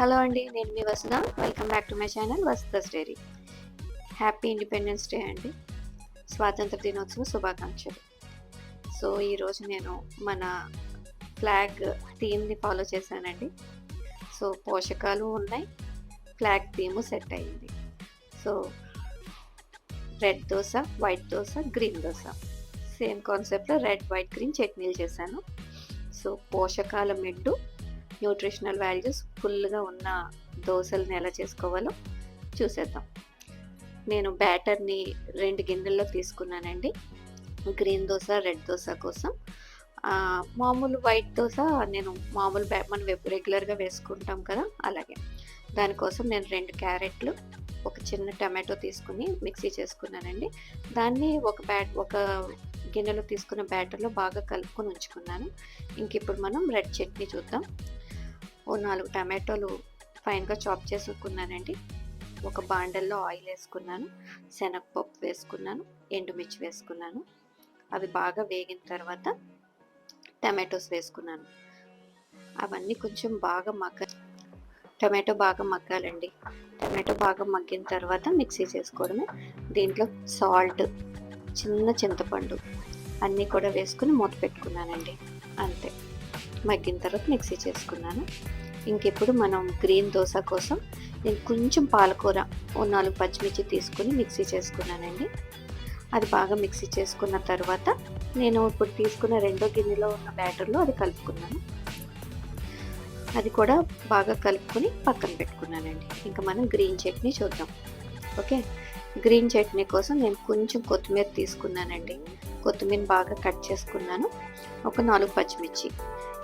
Hello అండి, నేను మీ Vasudha. Welcome back to my channel Vasudha's diary. Happy independence day అండి. స్వాతంత్ర దినోత్సవ శుభాకాంక్షలు. సో ఈరోజు నేను మన ఫ్లాగ్ థీమ్ని ఫాలో చేశానండి. సో పోషకాలు ఉన్నాయి, ఫ్లాగ్ థీమ్ సెట్ అయింది. So red dosa, white dosa, green dosa, same కాన్సెప్ట్లో రెడ్, వైట్, గ్రీన్ చట్నీలు చేశాను. సో పోషకాల మెండు, న్యూట్రిషనల్ వాల్యూస్ ఫుల్గా ఉన్న దోశలను ఎలా చేసుకోవాలో చూసేద్దాం. నేను బ్యాటర్ని 2 గిన్నెల్లో తీసుకున్నానండి. గ్రీన్ దోశ, రెడ్ దోశ కోసం. మామూలు వైట్ దోశ నేను మనం రెగ్యులర్గా వేసుకుంటాం కదా, అలాగే దానికోసం నేను 2 క్యారెట్లు, ఒక చిన్న టమాటో తీసుకుని మిక్సీ చేసుకున్నానండి. దాన్ని ఒక గిన్నెలో తీసుకున్న బ్యాటర్లో బాగా కలుపుకొని ఉంచుకున్నాను. ఇంక ఇప్పుడు మనం రెడ్ చట్నీ చూద్దాం. 4 టమాటోలు ఫైన్గా చాప్ చేసుకున్నానండి. ఒక బాండల్లో ఆయిల్ వేసుకున్నాను, శనగపప్పు వేసుకున్నాను, ఎండుమిర్చి వేసుకున్నాను. అవి బాగా వేగిన తర్వాత టమాటోస్ వేసుకున్నాను. అవన్నీ కొంచెం బాగా టమాటో బాగా మగ్గాలండి. టమాటో బాగా మగ్గిన తర్వాత మిక్సీ చేసుకోవడమే. దీంట్లో సాల్ట్, చిన్న చింతపండు అన్నీ కూడా వేసుకుని మూత పెట్టుకున్నానండి. అంతే, మగ్గిన తర్వాత మిక్సీ చేసుకున్నాను. ఇంకెప్పుడు మనం గ్రీన్ దోశ కోసం నేను కొంచెం పాలకూర, 4 పచ్చిమిర్చి తీసుకుని మిక్సీ చేసుకున్నానండి. అది బాగా మిక్సీ చేసుకున్న తర్వాత నేను ఇప్పుడు తీసుకున్న 2వ గిన్నెలో ఉన్న బ్యాటర్లో అది కలుపుకున్నాను. అది కూడా బాగా కలుపుకొని పక్కన పెట్టుకున్నానండి. ఇంకా మనం గ్రీన్ చట్నీ చూద్దాం. ఓకే, గ్రీన్ చట్నీ కోసం నేను కొంచెం కొత్తిమీర తీసుకున్నానండి. కొత్తిమీర బాగా కట్ చేసుకున్నాను. ఒక 4 పచ్చిమిర్చి,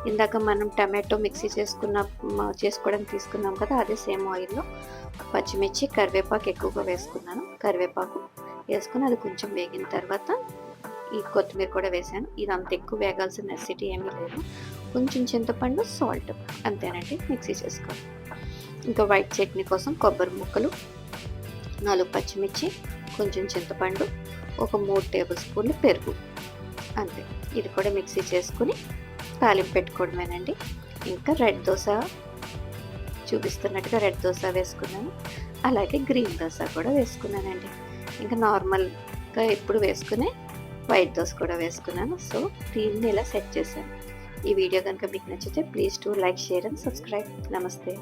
ఇందాక మనం టమాటో మిక్సీ చేసుకోవడానికి తీసుకున్నాం కదా, అదే సేమ్ ఆయిల్లో పచ్చిమిర్చి, కరివేపాకు ఎక్కువగా వేసుకున్నాను. కరివేపాకు వేసుకుని అది కొంచెం వేగిన తర్వాత ఈ కొత్తిమీర కూడా వేసాను. ఇది అంత ఎక్కువ వేగాల్సిన నెసిటీ ఏమీ లేదు. కొంచెం చింతపండు, సాల్ట్, అంతేనండి, మిక్సీ చేసుకోవాలి. ఇంకా వైట్ చట్నీ కోసం కొబ్బరి ముక్కలు, 4 పచ్చిమిర్చి, కొంచెం చింతపండు, ఒక 3 టేబుల్ స్పూన్లు పెరుగు, అంతే. ఇది కూడా మిక్సీ చేసుకుని తాలింపు పెట్టుకోవడమేనండి. ఇంకా రెడ్ దోశ చూపిస్తున్నట్టుగా రెడ్ దోశ వేసుకున్నాను, అలాగే గ్రీన్ దోశ కూడా వేసుకున్నానండి. ఇంకా నార్మల్గా ఎప్పుడు వేసుకునే వైట్ దోశ కూడా వేసుకున్నాను. సో దీన్ని ఇలా సెట్ చేశాను. ఈ వీడియో కనుక మీకు నచ్చితే please to like, share and subscribe. నమస్తే.